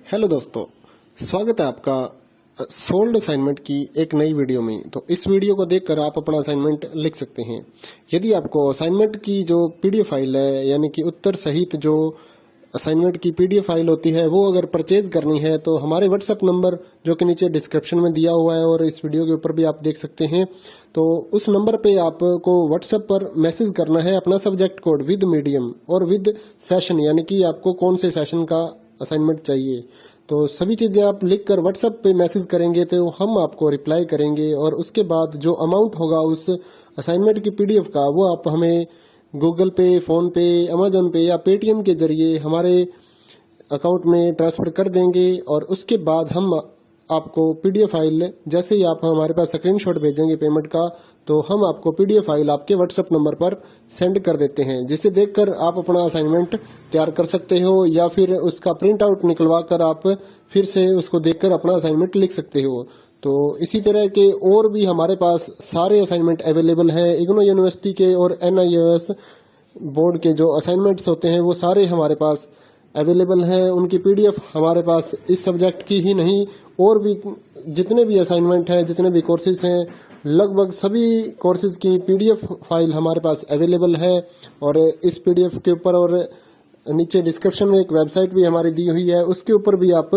Hello दोस्तों, स्वागत है आपका सोल्ड असाइनमेंट की एक नई वीडियो में। तो इस वीडियो को देखकर आप अपना असाइनमेंट लिख सकते हैं। यदि आपको असाइनमेंट की जो पीडीएफ फाइल है, यानी कि उत्तर सहित जो असाइनमेंट की पीडीएफ फाइल होती है, वो अगर परचेज करनी है तो हमारे व्हाट्सएप नंबर जो कि नीचे डिस्क्रिप्शन में दिया हुआ है और इस वीडियो के ऊपर भी आप देख सकते हैं, तो उस नंबर पे आपको व्हाट्सएप पर मैसेज करना है अपना सब्जेक्ट कोड विद मीडियम और विद सेशन, यानी कि आपको कौन से सेशन का असाइनमेंट चाहिए। तो सभी चीजें आप लिखकर व्हाट्सएप पे मैसेज करेंगे तो हम आपको रिप्लाई करेंगे और उसके बाद जो अमाउंट होगा उस असाइनमेंट की पीडीएफ का, वो आप हमें गूगल पे, फोन पे, अमेजोन पे या पेटीएम के जरिए हमारे अकाउंट में ट्रांसफर कर देंगे। और उसके बाद हम आपको पीडीएफ फाइल, जैसे ही आप हमारे पास स्क्रीनशॉट भेजेंगे पेमेंट का, तो हम आपको पीडीएफ फाइल आपके व्हाट्सएप नंबर पर सेंड कर देते हैं, जिसे देखकर आप अपना असाइनमेंट तैयार कर सकते हो या फिर उसका प्रिंट आउट निकलवा कर आप फिर से उसको देखकर अपना असाइनमेंट लिख सकते हो। तो इसी तरह के और भी हमारे पास सारे असाइनमेंट अवेलेबल हैं। इग्नो यूनिवर्सिटी के और एनआईओएस बोर्ड के जो असाइनमेंट्स होते हैं वो सारे हमारे पास अवेलेबल हैं। उनकी पीडीएफ हमारे पास इस सब्जेक्ट की ही नहीं, और भी जितने भी असाइनमेंट हैं, जितने भी कोर्सेज हैं, लगभग सभी कोर्सेज की पीडीएफ फाइल हमारे पास अवेलेबल है। और इस पीडीएफ के ऊपर और नीचे डिस्क्रिप्शन में एक वेबसाइट भी हमारी दी हुई है, उसके ऊपर भी आप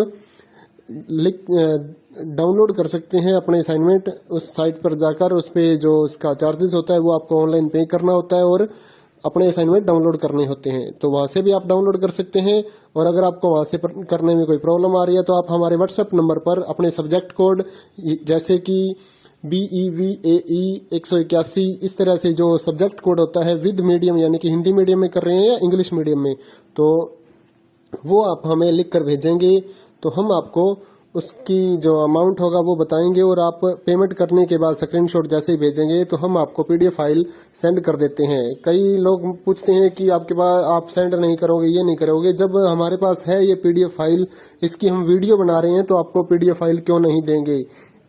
डाउनलोड कर सकते हैं अपने असाइनमेंट। उस साइट पर जाकर उस पे जो उसका चार्जेस होता है वो आपको ऑनलाइन पे करना होता है और अपने असाइनमेंट डाउनलोड करने होते हैं। तो वहां से भी आप डाउनलोड कर सकते हैं। और अगर आपको वहां से करने में कोई प्रॉब्लम आ रही है तो आप हमारे व्हाट्सएप नंबर पर अपने सब्जेक्ट कोड, जैसे कि BEVAE 181, इस तरह से जो सब्जेक्ट कोड होता है विद मीडियम, यानी कि हिंदी मीडियम में कर रहे हैं या इंग्लिश मीडियम में, तो वो आप हमें लिख कर भेजेंगे तो हम आपको उसकी जो अमाउंट होगा वो बताएंगे। और आप पेमेंट करने के बाद स्क्रीनशॉट जैसे ही भेजेंगे तो हम आपको पीडीएफ फाइल सेंड कर देते हैं। कई लोग पूछते हैं कि आपके पास आप सेंड नहीं करोगे, ये नहीं करोगे। जब हमारे पास है ये पीडीएफ फाइल, इसकी हम वीडियो बना रहे हैं, तो आपको पीडीएफ फाइल क्यों नहीं देंगे।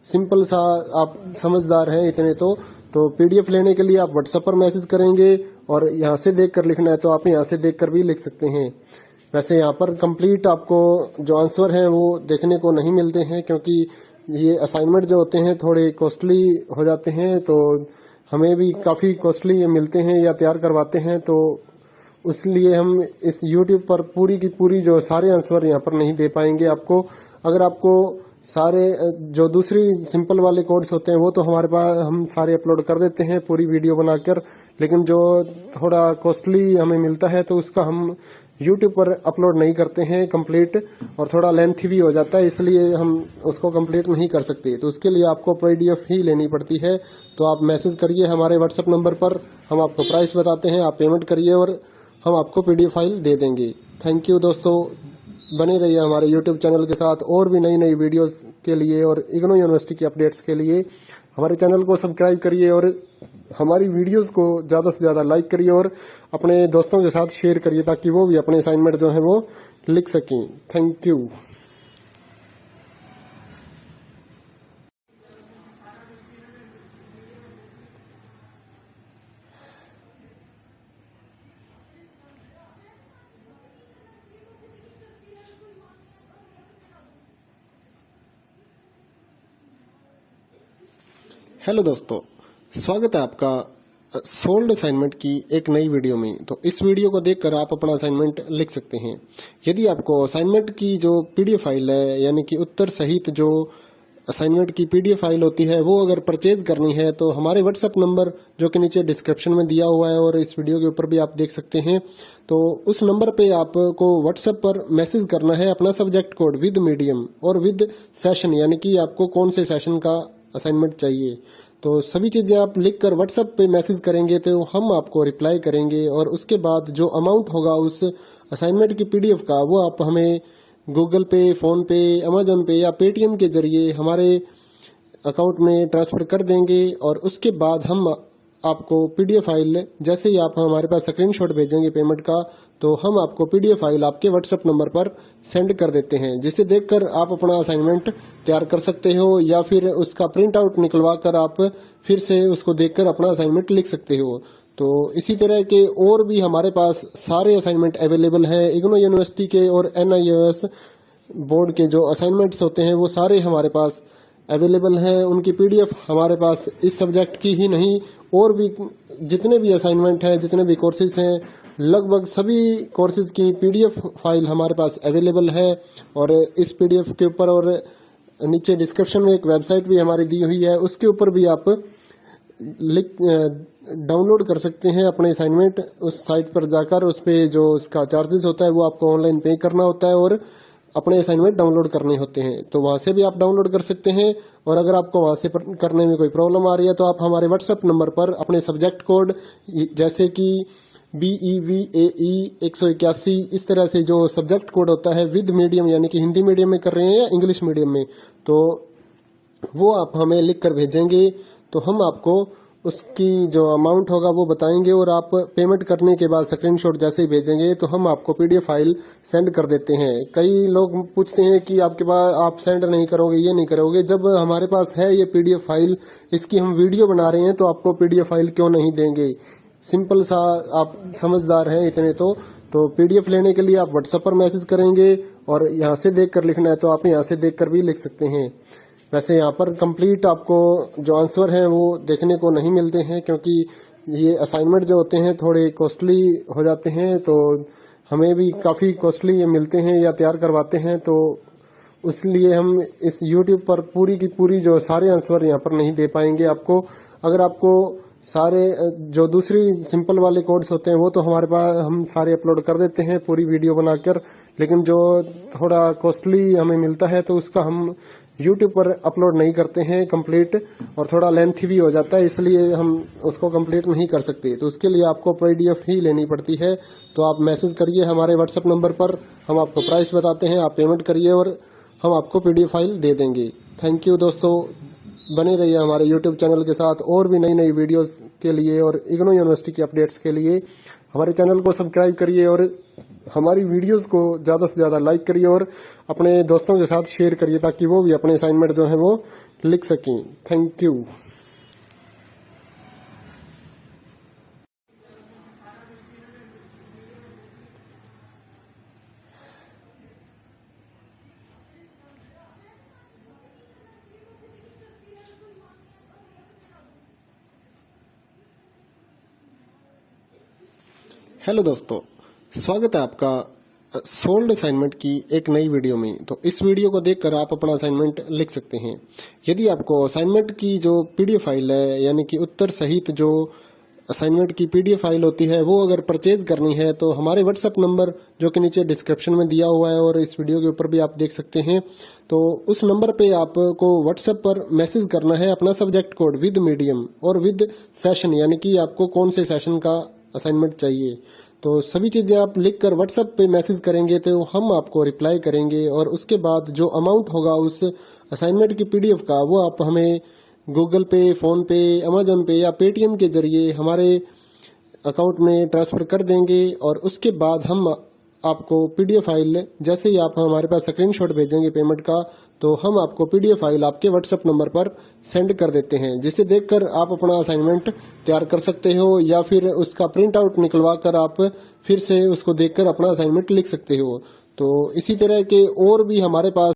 सिंपल सा, आप समझदार हैं इतने तो पीडीएफ लेने के लिए आप व्हाट्सएप पर मैसेज करेंगे और यहाँ से देख कर लिखना है तो आप यहाँ से देख कर भी लिख सकते हैं। वैसे यहाँ पर कंप्लीट आपको जो आंसर है वो देखने को नहीं मिलते हैं, क्योंकि ये असाइनमेंट जो होते हैं थोड़े कॉस्टली हो जाते हैं, तो हमें भी काफी कॉस्टली मिलते हैं या तैयार करवाते हैं। तो इसलिए हम इस यूट्यूब पर पूरी की पूरी जो सारे आंसर यहाँ पर नहीं दे पाएंगे आपको। अगर आपको सारे जो दूसरी सिंपल वाले कोड्स होते हैं वो तो हमारे पास हम सारे अपलोड कर देते हैं पूरी वीडियो बनाकर, लेकिन जो थोड़ा कॉस्टली हमें मिलता है तो उसका हम YouTube पर अपलोड नहीं करते हैं कंप्लीट, और थोड़ा लेंथी भी हो जाता है, इसलिए हम उसको कंप्लीट नहीं कर सकते। तो उसके लिए आपको पीडीएफ ही लेनी पड़ती है। तो आप मैसेज करिए हमारे व्हाट्सएप नंबर पर, हम आपको प्राइस बताते हैं, आप पेमेंट करिए और हम आपको पीडीएफ फाइल दे देंगे। थैंक यू दोस्तों, बने रहिए हमारे यूट्यूब चैनल के साथ और भी नई नई वीडियोस के लिए और इग्नो यूनिवर्सिटी की अपडेट्स के लिए हमारे चैनल को सब्सक्राइब करिए और हमारी वीडियोस को ज्यादा से ज्यादा लाइक करिए और अपने दोस्तों के साथ शेयर करिए, ताकि वो भी अपने असाइनमेंट जो है वो लिख सकें। Thank you. हेलो दोस्तों, स्वागत है आपका सोल्ड असाइनमेंट की एक नई वीडियो में। तो इस वीडियो को देखकर आप अपना असाइनमेंट लिख सकते हैं। यदि आपको असाइनमेंट की जो पीडीएफ फाइल है, यानी कि उत्तर सहित जो असाइनमेंट की पीडीएफ फाइल होती है, वो अगर परचेज करनी है तो हमारे व्हाट्सएप नंबर जो कि नीचे डिस्क्रिप्शन में दिया हुआ है और इस वीडियो के ऊपर भी आप देख सकते हैं, तो उस नंबर पे आपको व्हाट्सएप पर मैसेज करना है अपना सब्जेक्ट कोड विद मीडियम और विद सेशन, यानी कि आपको कौन से सेशन का असाइनमेंट चाहिए। तो सभी चीजें आप लिखकर व्हाट्सएप पे मैसेज करेंगे तो हम आपको रिप्लाई करेंगे और उसके बाद जो अमाउंट होगा उस असाइनमेंट की पीडीएफ का, वो आप हमें गूगल पे, फोन पे, अमेजोन पे या पेटीएम के जरिए हमारे अकाउंट में ट्रांसफर कर देंगे। और उसके बाद हम आपको पीडीएफ फाइल, जैसे ही आप हमारे पास स्क्रीनशॉट भेजेंगे पेमेंट का, तो हम आपको पीडीएफ फाइल आपके व्हाट्सएप नंबर पर सेंड कर देते हैं, जिसे देखकर आप अपना असाइनमेंट तैयार कर सकते हो या फिर उसका प्रिंट आउट निकलवा कर आप फिर से उसको देखकर अपना असाइनमेंट लिख सकते हो। तो इसी तरह के और भी हमारे पास सारे असाइनमेंट अवेलेबल हैं। इग्नो यूनिवर्सिटी के और एनआईओएस बोर्ड के जो असाइनमेंट्स होते हैं वो सारे हमारे पास अवेलेबल हैं। उनकी पीडीएफ हमारे पास इस सब्जेक्ट की ही नहीं और भी जितने भी असाइनमेंट हैं, जितने भी कोर्सेज हैं, लगभग सभी कोर्सेज की पीडीएफ फाइल हमारे पास अवेलेबल है। और इस पीडीएफ के ऊपर और नीचे डिस्क्रिप्शन में एक वेबसाइट भी हमारी दी हुई है, उसके ऊपर भी आप डाउनलोड कर सकते हैं अपने असाइनमेंट। उस साइट पर जाकर उस पे जो उसका चार्जेस होता है वो आपको ऑनलाइन पे करना होता है और अपने असाइनमेंट डाउनलोड करने होते हैं। तो वहां से भी आप डाउनलोड कर सकते हैं। और अगर आपको वहां से करने में कोई प्रॉब्लम आ रही है तो आप हमारे व्हाट्सएप नंबर पर अपने सब्जेक्ट कोड जैसे कि BEVAE 181 इस तरह से जो सब्जेक्ट कोड होता है विद मीडियम यानी कि हिंदी मीडियम में कर रहे हैं या इंग्लिश मीडियम में, तो वो आप हमें लिख कर भेजेंगे तो हम आपको उसकी जो अमाउंट होगा वो बताएंगे और आप पेमेंट करने के बाद स्क्रीनशॉट जैसे ही भेजेंगे तो हम आपको पीडीएफ फाइल सेंड कर देते हैं। कई लोग पूछते हैं कि आपके पास आप सेंड नहीं करोगे, ये नहीं करोगे। जब हमारे पास है ये पीडीएफ फाइल, इसकी हम वीडियो बना रहे हैं तो आपको पीडीएफ फाइल क्यों नहीं देंगे। सिंपल सा, आप समझदार हैं इतने तो पीडीएफ लेने के लिए आप व्हाट्सएप पर मैसेज करेंगे और यहाँ से देख कर लिखना है तो आप यहाँ से देख कर भी लिख सकते हैं। वैसे यहाँ पर कंप्लीट आपको जो आंसर है वो देखने को नहीं मिलते हैं क्योंकि ये असाइनमेंट जो होते हैं थोड़े कॉस्टली हो जाते हैं, तो हमें भी काफ़ी कॉस्टली ये मिलते हैं या तैयार करवाते हैं, तो इसलिए हम इस YouTube पर पूरी की पूरी जो सारे आंसर यहाँ पर नहीं दे पाएंगे आपको। अगर आपको सारे जो दूसरी सिंपल वाले कोड्स होते हैं वो तो हमारे पास हम सारे अपलोड कर देते हैं पूरी वीडियो बनाकर, लेकिन जो थोड़ा कॉस्टली हमें मिलता है तो उसका हम YouTube पर अपलोड नहीं करते हैं कंप्लीट, और थोड़ा लेंथी भी हो जाता है, इसलिए हम उसको कंप्लीट नहीं कर सकते। तो उसके लिए आपको पीडीएफ ही लेनी पड़ती है। तो आप मैसेज करिए हमारे व्हाट्सएप नंबर पर, हम आपको प्राइस बताते हैं, आप पेमेंट करिए और हम आपको पीडीएफ फाइल दे देंगे। थैंक यू दोस्तों, बने रहिए हमारे YouTube चैनल के साथ और भी नई नई वीडियोस के लिए और इग्नू यूनिवर्सिटी के अपडेट्स के लिए हमारे चैनल को सब्सक्राइब करिए और हमारी वीडियोस को ज़्यादा से ज़्यादा लाइक करिए और अपने दोस्तों के साथ शेयर करिए ताकि वो भी अपने असाइनमेंट जो है वो लिख सकें। Thank you. हेलो दोस्तों, स्वागत है आपका सोल्ड असाइनमेंट की एक नई वीडियो में। तो इस वीडियो को देखकर आप अपना असाइनमेंट लिख सकते हैं। यदि आपको असाइनमेंट की जो पीडीएफ फाइल है यानी कि उत्तर सहित जो असाइनमेंट की पीडीएफ फाइल होती है वो अगर परचेज करनी है तो हमारे व्हाट्सएप नंबर जो कि नीचे डिस्क्रिप्शन में दिया हुआ है और इस वीडियो के ऊपर भी आप देख सकते हैं, तो उस नंबर पे आपको व्हाट्सएप पर मैसेज करना है अपना सब्जेक्ट कोड विद मीडियम और विद सेशन यानी कि आपको कौन से सेशन का असाइनमेंट चाहिए। तो सभी चीजें आप लिखकर व्हाट्सएप पे मैसेज करेंगे तो हम आपको रिप्लाई करेंगे और उसके बाद जो अमाउंट होगा उस असाइनमेंट की पीडीएफ का वो आप हमें गूगल पे, फोन पे, अमेजोन पे या पेटीएम के जरिए हमारे अकाउंट में ट्रांसफर कर देंगे। और उसके बाद हम आपको पीडीएफ फाइल जैसे ही आप हमारे पास स्क्रीनशॉट भेजेंगे पेमेंट का तो हम आपको पीडीएफ फाइल आपके व्हाट्सएप नंबर पर सेंड कर देते हैं, जिसे देखकर आप अपना असाइनमेंट तैयार कर सकते हो या फिर उसका प्रिंट आउट निकलवा कर आप फिर से उसको देखकर अपना असाइनमेंट लिख सकते हो। तो इसी तरह के और भी हमारे पास